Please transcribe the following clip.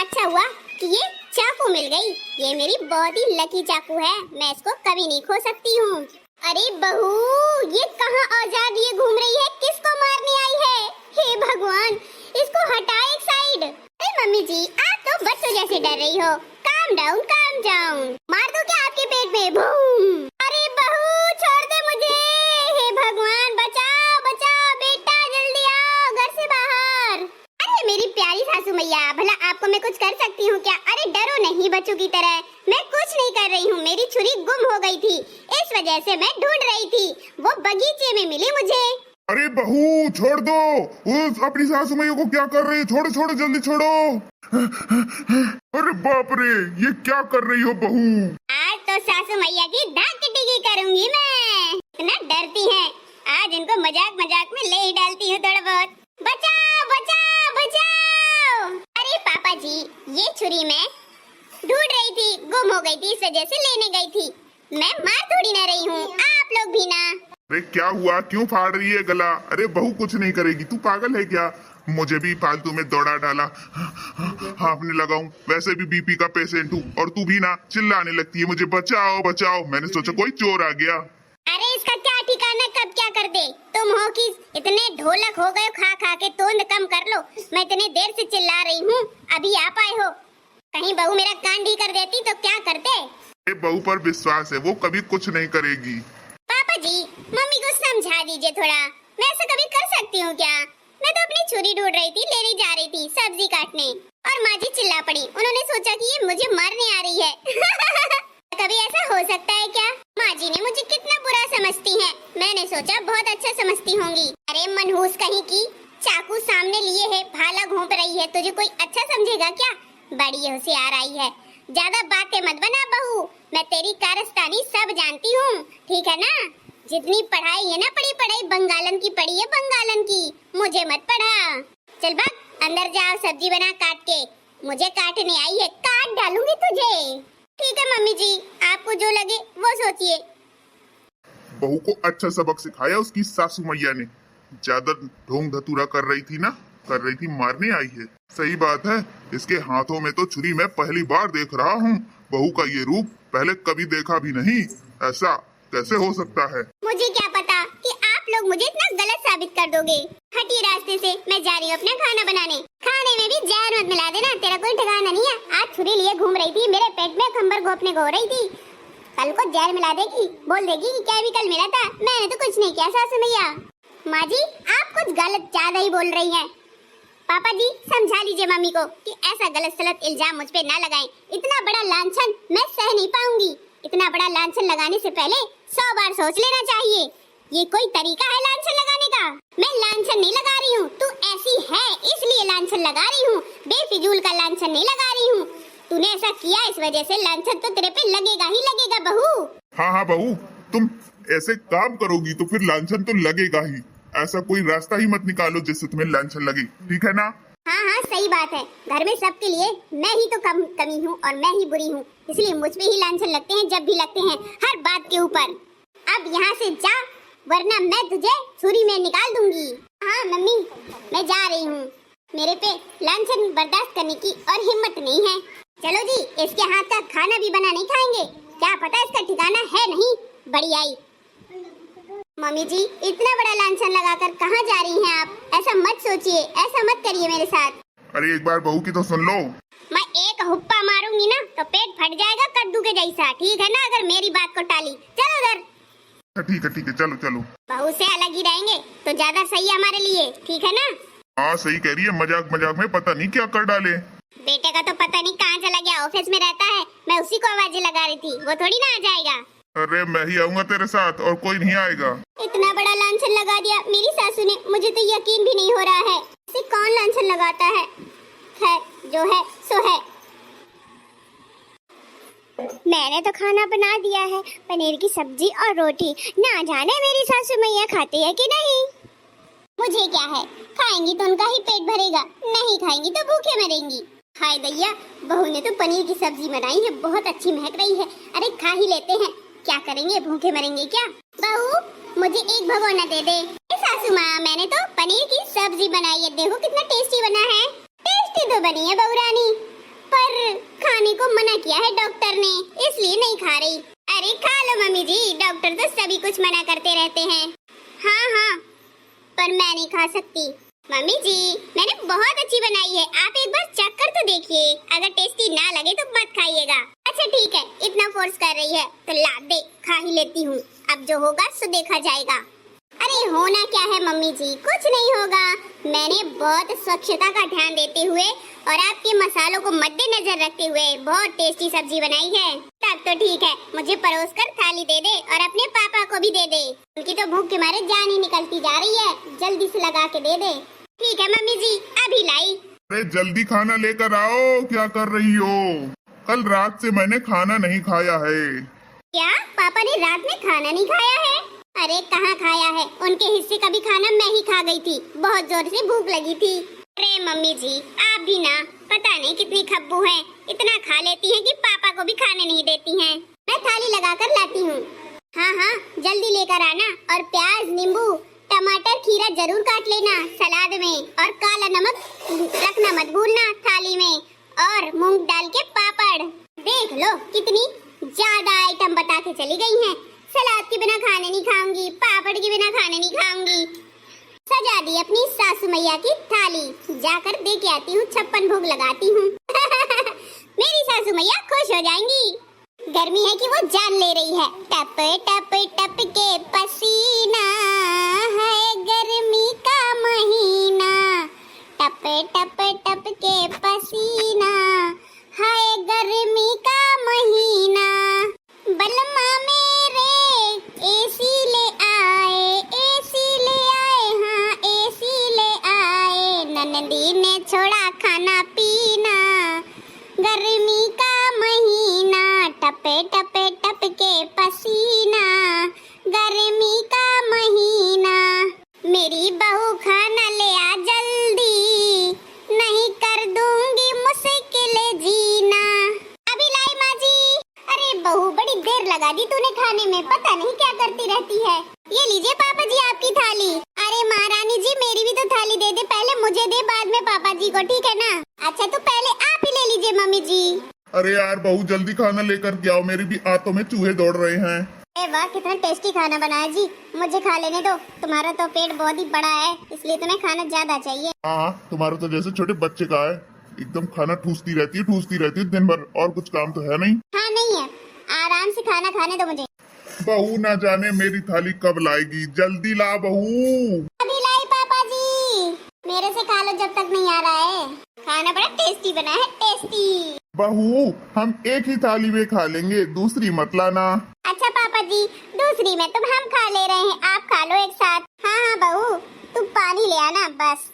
अच्छा हुआ कि ये चाकू मिल गई। ये मेरी बहुत ही लकी चाकू है, मैं इसको कभी नहीं खो सकती हूँ। अरे बहू, ये कहाँ औजार लिए घूम रही है? किसको मारने आई है? हे भगवान, इसको हटा एक साइड। अरे मम्मी जी, आप तो बच्चों जैसे डर रही हो। Calm down, calm down. मार दो क्या आपके पेट में? बूम। अरे बहू, छोड़ दे मुझे। हे भगवान, बचाओ बचाओ, बेटा जल्दी आओ घर से बाहर। अरे मेरी प्यारी सासू मैया, भला आपको मैं कुछ कर सकती हूँ क्या? अरे डरो नहीं बच्चों की तरह, मैं कुछ नहीं कर रही हूँ। मेरी छुरी गुम हो गई थी, इस वजह से मैं ढूंढ रही थी। वो बगीचे में मिली मुझे। अरे बहू छोड़ दो, उस अपनी सासू मैया को क्या कर रही है? छोड़ो छोड़ो, जल्दी छोड़ो। अरे बाप रे, ये क्या कर रही हो बहू? आज तो सासू मैया की दांत टिकी करूंगी मैं। इतना डरती हैं, आज इनको मजाक मजाक में ले ही डालती हूँ थोड़ा बहुत। बचाओ बचाओ बचाओ। अरे पापा जी, ये छुरी मैं ढूंढ रही थी, गुम हो गई थी, इस वजह से लेने गई थी। मैं मार थोड़ी ना रही हूँ, आप लोग भी ना। अरे क्या हुआ, क्यों फाड़ रही है गला? अरे बहू कुछ नहीं करेगी, तू पागल है क्या? मुझे भी फालतू में दौड़ा डाला, हाफने लगा हूँ। वैसे भी बीपी का पेशेंट हूँ, और तू भी ना चिल्लाने लगती है मुझे बचाओ बचाओ। मैंने सोचा कोई चोर आ गया। अरे इसका क्या ठिकाना, कब क्या कर दे? तुम हो कि इतने ढोलक हो गए खा खा के, तोंद कम कर लो। मैं इतने देर से चिल्ला रही हूँ, अभी आप आए हो। कहीं बहू मेरा कान ढी कर देती तो क्या करते? ये बहू पर विश्वास है, वो कभी कुछ नहीं करेगी। पापा जी, मम्मी को समझा दीजिए थोड़ा। मैं ऐसा कभी कर सकती हूँ क्या? मैं तो अपनी छुरी ढूंढ रही थी, लेने जा रही थी सब्जी काटने, और माँ जी चिल्ला पड़ी। उन्होंने सोचा कि ये मुझे मारने आ रही है। कभी ऐसा हो सकता है क्या? माँ जी ने मुझे कितना बुरा समझती हैं। मैंने सोचा बहुत अच्छा समझती होंगी। अरे मनहूस कहीं की, चाकू सामने लिए है, भाला घोंप रही है, तुझे कोई अच्छा समझेगा क्या? बड़ी होशियार आई है। ज्यादा बातें मत बना बहू, मैं तेरी कारस्तानी सब जानती हूँ, ठीक है ना? जितनी पढ़ाई है ना, पढ़ाई बंगालन की पढ़ी है, बंगालन की। मुझे मत पढ़ा। चल भाग, अंदर जाओ, सब्जी बना काट के। मुझे काटने आई है, काट डालूंगी तुझे। ठीक है मम्मी जी, आपको जो लगे वो सोचिए। बहू को अच्छा सबक सिखाया उसकी सासू मैया ने। ज्यादा ढोंग धतूरा कर रही थी ना, कर रही थी मारने आई है। सही बात है, इसके हाथों में तो छुरी मैं पहली बार देख रहा हूँ। बहू का ये रूप पहले कभी देखा भी नहीं। ऐसा कैसे हो सकता है? मुझे क्या पता कि आप लोग मुझे इतना गलत साबित कर दोगे। हटी रास्ते से, मैं जा रही हूँ अपना खाना बनाने। खाने में भी जहर मत मिला देना, तेरा कोई ठिकाना नहीं है। आज छुरी लिए घूम रही थी, मेरे पेट में खंबर घोपने को हो रही थी। कल को जहर मिला देगी, बोल देगी कि केमिकल मिला था। मैंने तो कुछ नहीं किया सासू मैया। माँ जी, आप कुछ गलत ज्यादा ही बोल रही हैं। पापा जी, समझा लीजिए मम्मी को कि ऐसा गलत सलत इल्जाम मुझ पे ना लगाएं। इतना बड़ा लांछन मैं सह नहीं पाऊंगी। इतना बड़ा लांछन लगाने से पहले 100 बार सोच लेना चाहिए। ये कोई तरीका है लांछन लगाने का? मैं लांछन नहीं लगा रही हूँ, तू ऐसी है इसलिए लांछन लगा रही हूँ। बेफिजूल का लांछन नहीं लगा रही हूँ। तूने ऐसा किया, इस वजह से लांछन तो तेरे पे लगेगा ही लगेगा बहू। हाँ हाँ बहू, तुम ऐसे काम करोगी तो फिर लांछन तो लगेगा ही। ऐसा कोई रास्ता ही मत निकालो जिससे तुम्हें लांछन लगे, ठीक है ना? हाँ हाँ सही बात है, घर में सबके लिए मैं ही तो कमी हूँ और मैं ही बुरी हूँ, इसलिए मुझ पे ही लांछन लगते हैं जब भी लगते हैं, हर बात के ऊपर। अब यहाँ से जा, वरना मैं तुझे छुरी में निकाल दूंगी। हाँ मम्मी, मैं जा रही हूँ। मेरे पे लांछन बर्दाश्त करने की और हिम्मत नहीं है। चलो जी, इसके हाथ का खाना भी बना नहीं खाएंगे, क्या पता इसका ठिकाना है नहीं। बड़ी आई। मम्मी जी, इतना बड़ा लांछन लगाकर कहाँ जा रही हैं आप? ऐसा मत सोचिए, ऐसा मत करिए मेरे साथ। अरे एक बार बहू की तो सुन लो। मैं एक हुप्पा मारूंगी ना तो पेट फट जाएगा कद्दू के जैसा, ठीक है ना? अगर मेरी बात को टाली, चलो उधर। ठीक है चलो चलो। बहू से अलग ही रहेंगे तो ज्यादा सही है हमारे लिए, ठीक है ना? हाँ सही कह रही है, मजाक मजाक में पता नहीं क्या कर डाले। बेटे का तो पता नहीं कहाँ चला गया, ऑफिस में रहता है। मैं उसी को आवाजें लगा रही थी, वो थोड़ी ना आ जाएगा। अरे मैं ही आऊंगा तेरे साथ, और कोई नहीं आएगा। इतना बड़ा लांछन लगा दिया मेरी सासू ने, मुझे तो यकीन भी नहीं हो रहा है। इसे कौन लांछन लगाता है? खैर, जो है सो है। मैंने तो खाना बना दिया है, पनीर की सब्जी और रोटी। ना जाने मेरी सासू मैया खाती है कि नहीं। मुझे क्या है, खाएंगी तो उनका ही पेट भरेगा, नहीं खाएंगी तो भूखे मरेंगी। हाय दैया, बहू ने तो पनीर की सब्जी बनाई है, बहुत अच्छी महक रही है। अरे खा ही लेते हैं, क्या करेंगे, भूखे मरेंगे क्या? बहू, मुझे एक भगोना दे दे। सासू माँ, मैंने तो पनीर की सब्जी बनाई है, देखो कितना टेस्टी बना है। टेस्टी तो बनी है बहू रानी, मना किया है डॉक्टर ने, इसलिए नहीं खा रही। अरे खा लो मम्मी जी, डॉक्टर तो सभी कुछ मना करते रहते हैं। हाँ हाँ, पर मैं नहीं खा सकती। मम्मी जी मैंने बहुत अच्छी बनाई है, आप एक बार चख कर तो देखिए, अगर टेस्टी ना लगे तो मत खाइएगा। अच्छा ठीक है, इतना फोर्स कर रही है तो ला दे, खा ही लेती हूँ, अब जो होगा सो देखा जाएगा। अरे होना क्या है मम्मी जी, कुछ नहीं होगा। मैंने बहुत स्वच्छता का ध्यान देते हुए और आपके मसालों को मद्देनजर रखते हुए बहुत टेस्टी सब्जी बनाई है। तब तो ठीक है, मुझे परोस कर थाली दे दे और अपने पापा को भी दे दे, उनकी तो भूख के मारे जान ही निकलती जा रही है, जल्दी से लगा के दे दे। ठीक है मम्मी जी, अभी लाई। अरे जल्दी खाना लेकर आओ, क्या कर रही हो? कल रात से मैंने खाना नहीं खाया है। क्या पापा ने रात में खाना नहीं खाया है? अरे कहाँ खाया है, उनके हिस्से का भी खाना मैं ही खा गई थी, बहुत जोर से भूख लगी थी। अरे मम्मी जी आप भी ना, पता नहीं कितनी खब्बू हैं, इतना खा लेती हैं कि पापा को भी खाने नहीं देती हैं। मैं थाली लगा कर लाती हूँ। हाँ हाँ जल्दी लेकर आना, और प्याज नींबू टमाटर खीरा जरूर काट लेना सलाद में, और काला नमक रखना मत भूलना थाली में, और मूंग दाल के पापड़। देख लो कितनी ज्यादा आइटम बता के चली गई हैं। सलाद के बिना खाने नहीं खाऊंगी, पापड़ के बिना खाने नहीं खाऊंगी। सजा दी अपनी सासू मैया की थाली, जाकर दे के आती हूँ, 56 भोग लगाती हूँ। मेरी सासू मैया खुश हो जाएंगी। गर्मी है कि वो जान ले रही है। टप टप टप के पसीना है गर्मी का महीना, टप टप टप के पसीना है गर्मी का महीना। बलमा मेरे एसी ले आए, एसी ले आए, हाँ एसी ले आए, ननदी ने छोड़ा खाना पीना, गर्मी का महीना, टपे टपे टप के पसीना, गर्मी का महीना। मेरी बहू खाना ले आ जल्दी, नहीं कर दूंगी मुश्किल जीना। अभी लाई माँ जी। अरे बहू बड़ी देर लगा दी तूने खाने में, पता नहीं क्या करती रहती है। ये लीजिए पापा जी आपकी थाली। अरे महारानी जी मेरी भी तो थाली दे दे, पहले मुझे दे बाद में पापा जी को, ठीक है ना? अच्छा तो पहले आप ही ले लीजिए मम्मी जी। अरे यार बहू जल्दी खाना लेकर के आओ, मेरी भी आंतों में चूहे दौड़ रहे हैं। ए वाह कितना टेस्टी खाना बनाया जी, मुझे खा लेने दो, तुम्हारा तो पेट बहुत ही बड़ा है, इसलिए तुम्हें खाना ज्यादा चाहिए। हाँ तुम्हारा तो जैसे छोटे बच्चे का है, एकदम खाना ठूसती रहती है दिन भर, और कुछ काम तो है नहीं। हाँ नहीं है, आराम से खाना खाने दो मुझे। बहू ना जाने मेरी थाली कब लाएगी, जल्दी ला बहू। अभी लाई पापा जी, मेरे से खा लो जब तक नहीं आ रहा है। खाना बड़ा टेस्टी बना है, टेस्टी। बहू हम एक ही थाली में खा लेंगे, दूसरी मत लाना। अच्छा पापा जी, दूसरी में तुम हम खा ले रहे हैं, आप खा लो एक साथ। हाँ हाँ बहू तुम पानी ले आना बस।